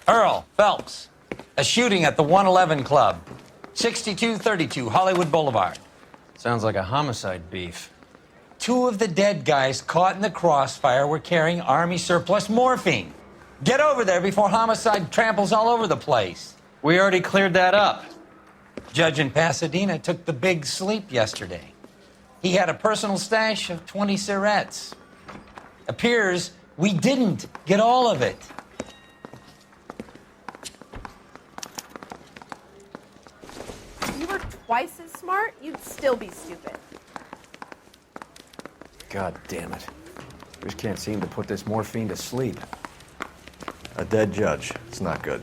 Earl Phelps, a shooting at the 111 Club, 6232 Hollywood Boulevard. Sounds like a homicide beef. 2 of the dead guys caught in the crossfire were carrying Army surplus morphine. Get over there before homicide tramples all over the place. We already cleared that up. Judge in Pasadena took the big sleep yesterday. He had a personal stash of 20 cigarettes. Appears we didn't get all of it. If you were twice as smart, you'd still be stupid. God damn it. We just can't seem to put this morphine to sleep. A dead judge. It's not good.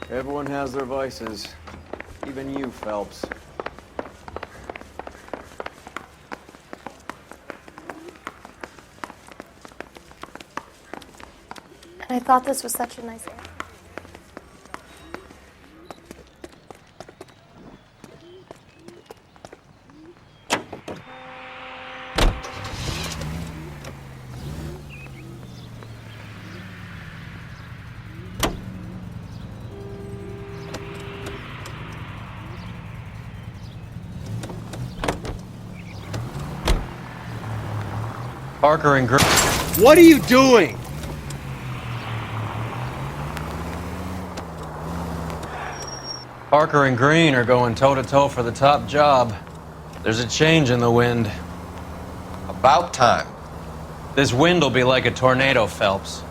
Everyone has their vices. Even you, Phelps. And I thought this was such a nice area. Parker and Green. What are you doing? Parker and Green are going toe-to-toe for the top job. There's a change in the wind. About time. This wind will be like a tornado, Phelps.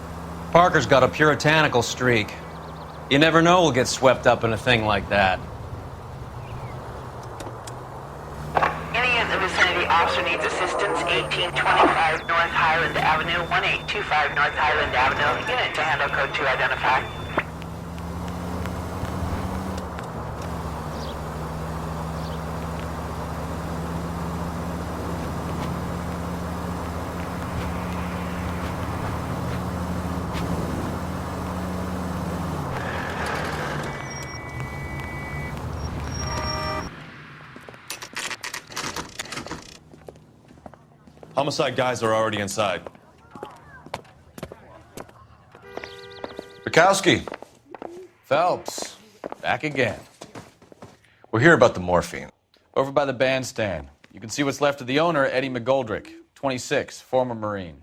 Parker's got a puritanical streak. You never know we'll get swept up in a thing like that. Any in the vicinity officer needs assistance, 1825 North Highland Avenue, 1825 North Highland Avenue. Unit to handle code 2 identified. Homicide guys are already inside. Bukowski, Phelps, back again. we're here about the morphine. Over by the bandstand. You can see what's left of the owner, Eddie McGoldrick, 26, former Marine.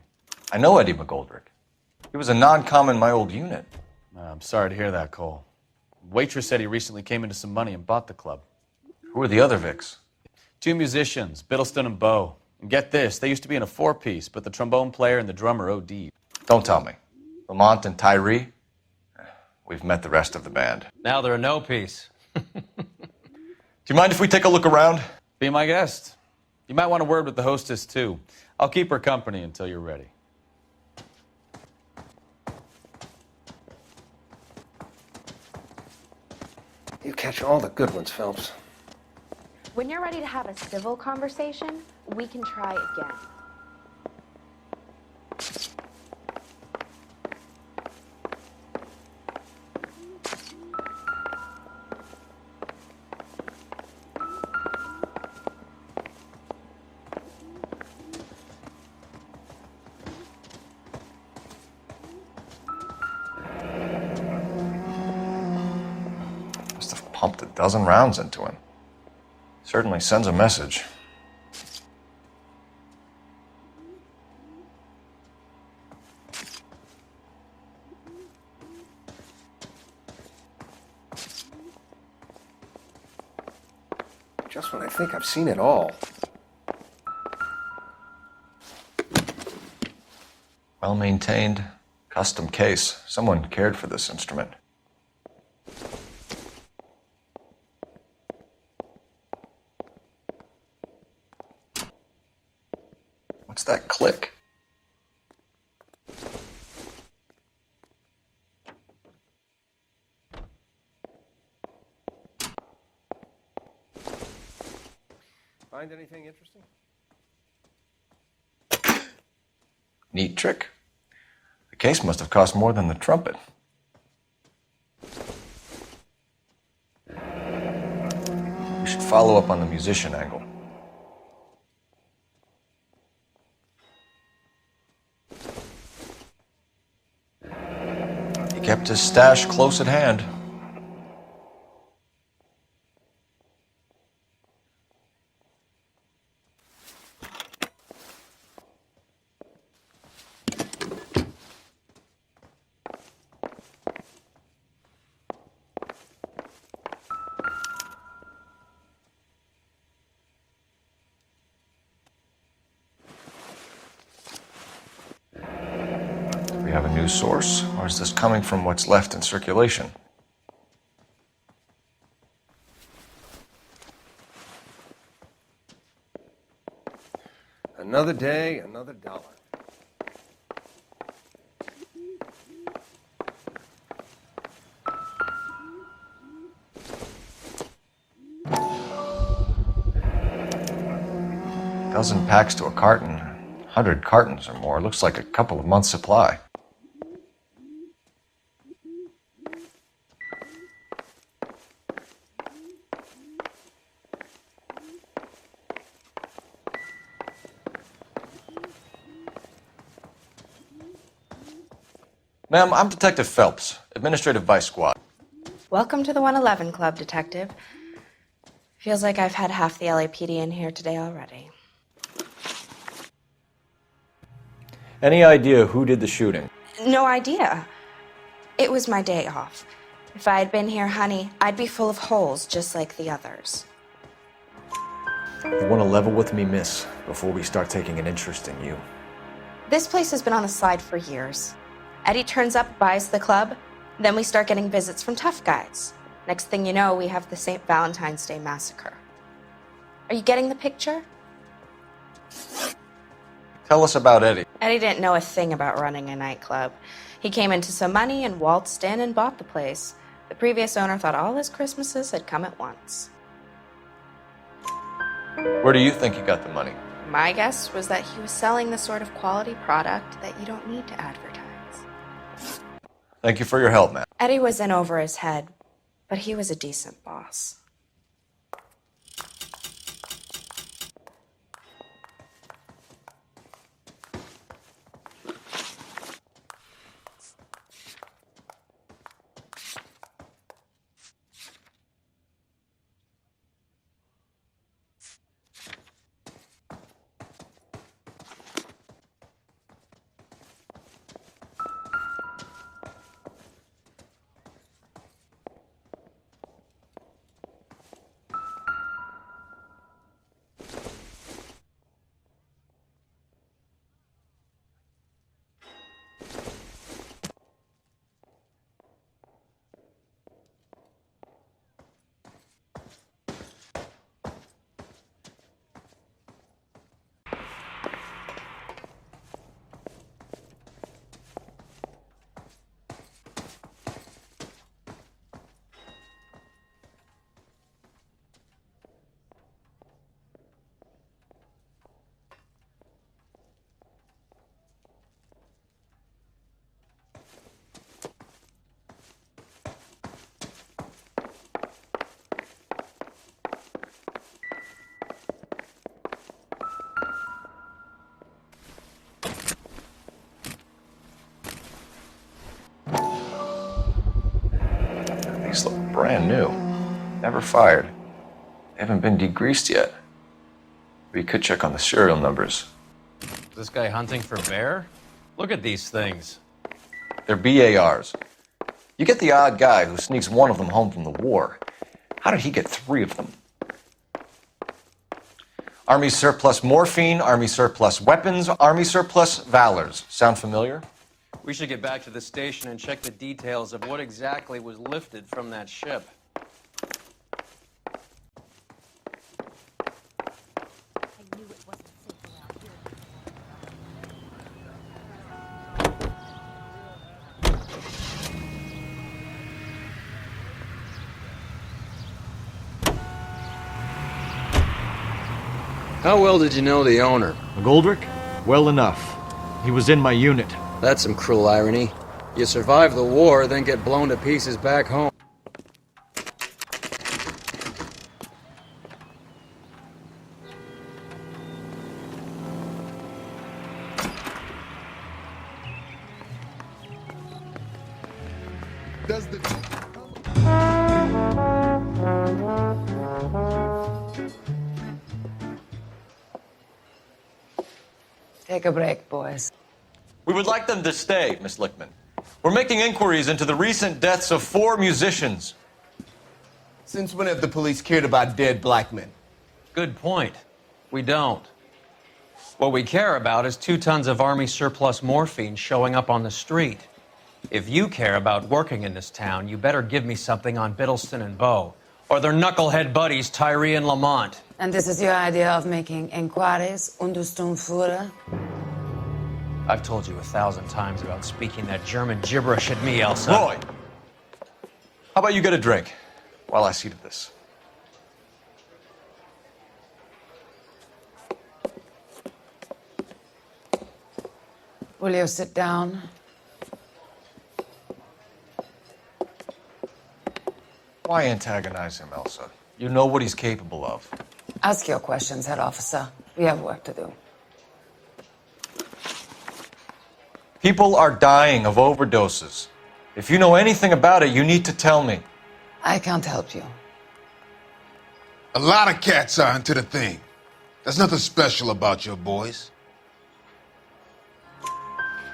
I know Eddie McGoldrick. He was a non-com in my old unit. I'm sorry to hear that, Cole. Waitress said he recently came into some money and bought the club. Who are the other Vics? 2 musicians, Biddleston and Bowe. And get this, they used to be in a 4-piece, but the trombone player and the drummer OD'd. Don't tell me. Lamont and Tyree? We've met the rest of the band. Now they're a no-piece. Do you mind if we take a look around? Be my guest. You might want a word with the hostess, too. I'll keep her company until you're ready. You catch all the good ones, Phelps. When you're ready to have a civil conversation, we can try again. Must have pumped a dozen rounds into him. Certainly sends a message. Just when I think I've seen it all. Well maintained, custom case. Someone cared for this instrument. What's that click? Find anything interesting? Neat trick. The case must have cost more than the trumpet. We should follow up on the musician angle. He kept his stash close at hand. Do we have a new source, or is this coming from what's left in circulation? Another day, another dollar. Dozen packs to a carton, 100 cartons or more. Looks like a couple of months' supply. Ma'am, I'm Detective Phelps, Administrative Vice Squad. Welcome to the 111 Club, Detective. Feels like I've had half the LAPD in here today already. Any idea who did the shooting? No idea. It was my day off. If I had been here, honey, I'd be full of holes just like the others. You want to level with me, miss, before we start taking an interest in you? This place has been on the slide for years. Eddie turns up, buys the club, then we start getting visits from tough guys. Next thing you know, we have the St. Valentine's Day massacre. Are you getting the picture? Tell us about Eddie. Eddie didn't know a thing about running a nightclub. He came into some money and waltzed in and bought the place. The previous owner thought all his Christmases had come at once. Where do you think he got the money? My guess was that he was selling the sort of quality product that you don't need to advertise. Thank you for your help, ma'am. Eddie was in over his head, but he was a decent boss. These look brand new. Never fired. They haven't been degreased yet. We could check on the serial numbers. Is this guy hunting for bear? Look at these things. They're BARs. You get the odd guy who sneaks one of them home from the war. How did he get 3 of them? Army surplus morphine, Army surplus weapons, Army surplus valors. Sound familiar? We should get back to the station and check the details of what exactly was lifted from that ship. How well did you know the owner? McGoldrick? Well enough. He was in my unit. That's some cruel irony. You survive the war, then get blown to pieces back home. does the... Take a break, boys. We would like them to stay, Miss Lickman. We're making inquiries into the recent deaths of 4 musicians. Since when have the police cared about dead black men? Good point. We don't. What we care about is 2 tons of Army surplus morphine showing up on the street. If you care about working in this town, you better give me something on Biddleston and Bow, or their knucklehead buddies Tyree and Lamont. And this is your idea of making inquiries, Untersturmführer? I've told you 1,000 times about speaking that German gibberish at me, Elsa. Roy! How about you get a drink while I see to this? Will you sit down? Why antagonize him, Elsa? You know what he's capable of. Ask your questions, head officer. We have work to do. People are dying of overdoses. If you know anything about it, you need to tell me. I can't help you. A lot of cats are into the thing. There's nothing special about your boys.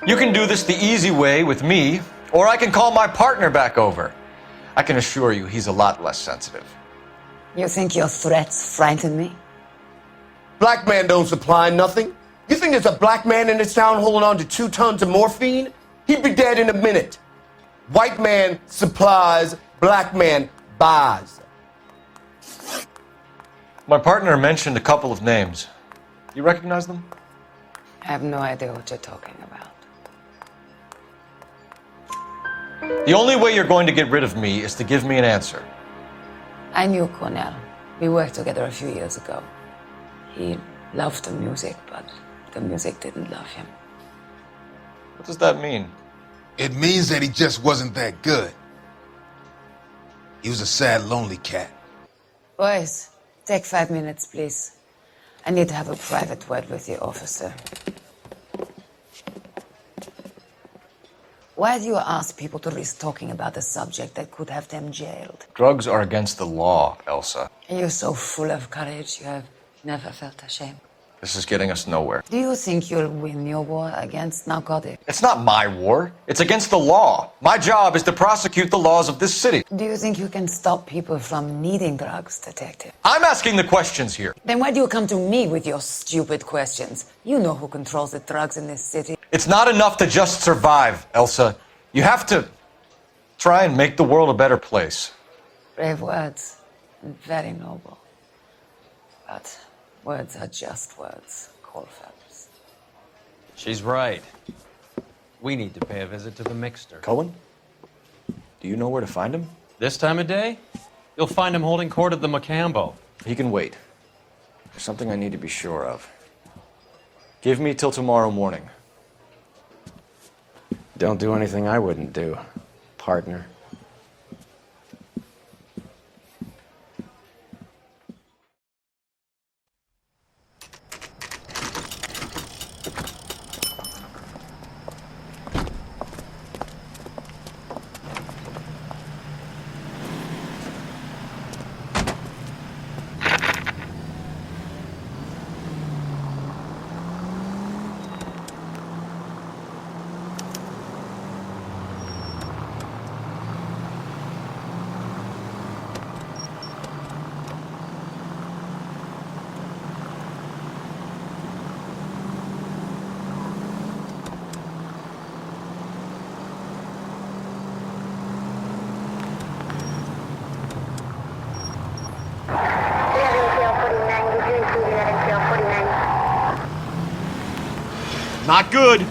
You can do this the easy way with me, or I can call my partner back over. I can assure you he's a lot less sensitive. You think your threats frighten me? Black man don't supply nothing. You think there's a black man in this town holding on to 2 tons of morphine? He'd be dead in a minute. White man supplies, black man buys. My partner mentioned a couple of names. You recognize them? I have no idea what you're talking about. The only way you're going to get rid of me is to give me an answer. I knew Cornell. We worked together a few years ago. He loved the music, but the music didn't love him. What does that mean? It means that he just wasn't that good. He was a sad, lonely cat. Boys, take 5 minutes, please. I need to have a private word with you, officer. Why do you ask people to risk talking about a subject that could have them jailed? Drugs are against the law, Elsa. You're so full of courage, you have never felt ashamed. This is getting us nowhere. Do you think you'll win your war against narcotics? It's not my war. It's against the law. My job is to prosecute the laws of this city. Do you think you can stop people from needing drugs, detective? I'm asking the questions here. Then why do you come to me with your stupid questions? You know who controls the drugs in this city. It's not enough to just survive, Elsa. You have to try and make the world a better place. Brave words, and very noble. But words are just words, Cole Phelps. She's right. We need to pay a visit to the mixer. Cohen? Do you know where to find him? This time of day, you'll find him holding court at the Macambo. He can wait. There's something I need to be sure of. Give me till tomorrow morning. Don't do anything I wouldn't do, partner. Not good.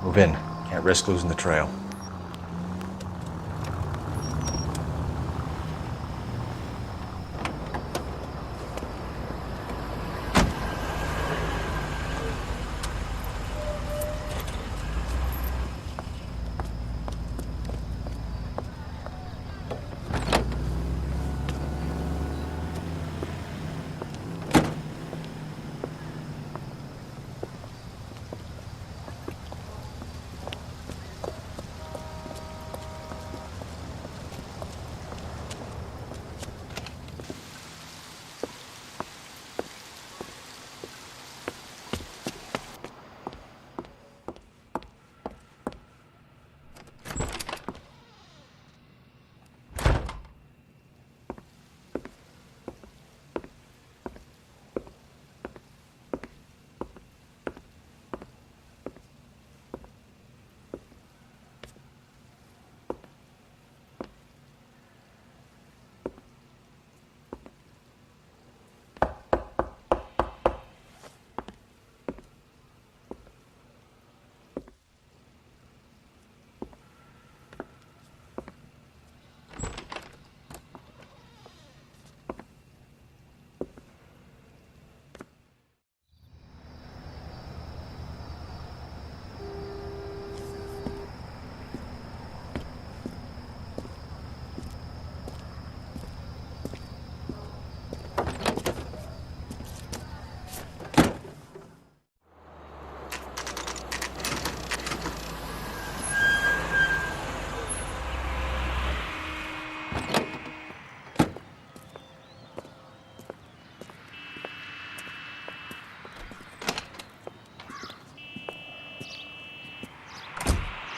Move in. Can't risk losing the trail.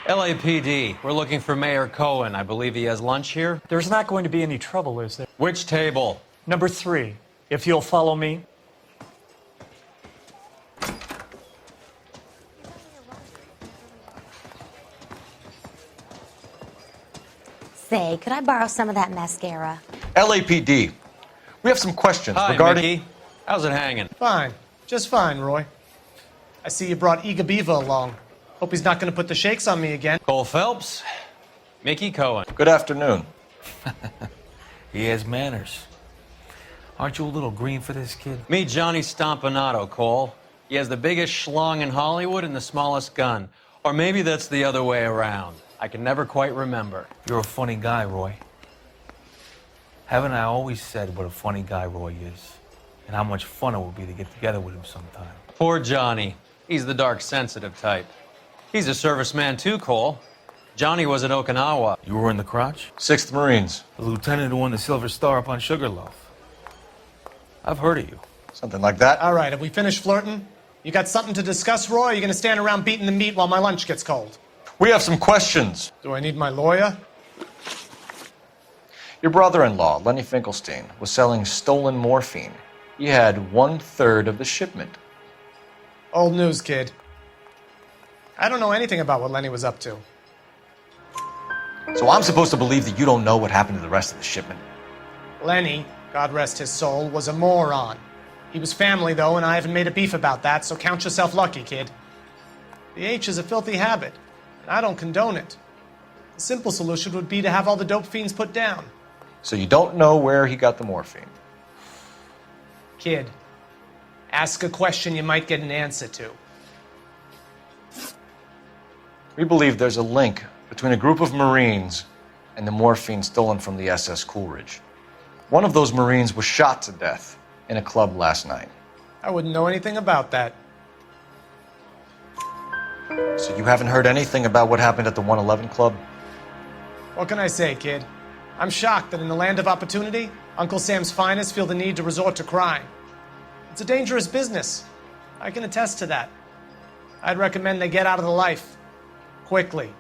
LAPD, we're looking for Mayor Cohen. I believe he has lunch here. There's not going to be any trouble, is there? Which table? Number 3, if you'll follow me. Say, could I borrow some of that mascara? LAPD. We have some questions Hi, regarding... Mickey. How's it hanging? Fine. Just fine, Roy. I see you brought Iga Beaver along. Hope he's not going to put the shakes on me again. Cole Phelps, Mickey Cohen. Good afternoon. He has manners. Aren't you a little green for this kid? Meet Johnny Stompanato, Cole. He has the biggest schlong in Hollywood and the smallest gun. Or maybe that's the other way around. I can never quite remember. You're a funny guy, Roy. Haven't I always said what a funny guy Roy is? And how much fun it would be to get together with him sometime. Poor Johnny. He's the dark, sensitive type. He's a serviceman too, Cole. Johnny was at Okinawa. You were in the crotch? 6th Marines. The lieutenant who won the Silver Star up on Sugarloaf. I've heard of you. Something like that. All right, have we finished flirting? You got something to discuss, Roy, or are you going to stand around beating the meat while my lunch gets cold? We have some questions. Do I need my lawyer? Your brother-in-law, Lenny Finkelstein, was selling stolen morphine. He had 1/3 of the shipment. Old news, kid. I don't know anything about what Lenny was up to. So I'm supposed to believe that you don't know what happened to the rest of the shipment? Lenny, God rest his soul, was a moron. He was family, though, and I haven't made a beef about that, so count yourself lucky, kid. The H is a filthy habit, and I don't condone it. The simple solution would be to have all the dope fiends put down. So you don't know where he got the morphine? Kid, ask a question you might get an answer to. We believe there's a link between a group of Marines and the morphine stolen from the SS Coolidge. One of those Marines was shot to death in a club last night. I wouldn't know anything about that. So you haven't heard anything about what happened at the 111 Club? What can I say, kid? I'm shocked that in the land of opportunity, Uncle Sam's finest feel the need to resort to crime. It's a dangerous business. I can attest to that. I'd recommend they get out of the life. Quickly.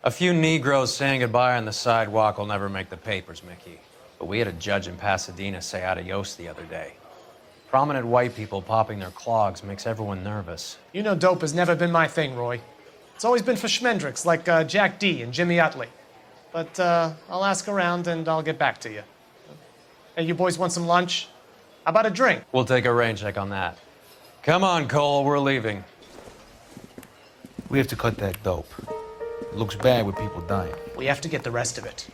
A few Negroes saying goodbye on the sidewalk will never make the papers, Mickey. But we had a judge in Pasadena say adios the other day. Prominent white people popping their clogs makes everyone nervous. You know dope has never been my thing, Roy. It's always been for schmendricks like Jack D. and Jimmy Utley. but I'll ask around and I'll get back to you. Hey, you boys want some lunch? How about a drink? We'll take a rain check on that. Come on, Cole, we're leaving. We have to cut that dope. It looks bad with people dying. We have to get the rest of it.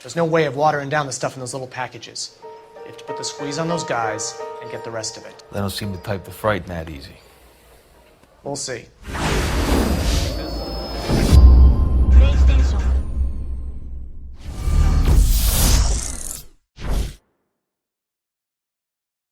There's no way of watering down the stuff in those little packages. You have to put the squeeze on those guys and get the rest of it. They don't seem the type to frighten that easy. We'll see.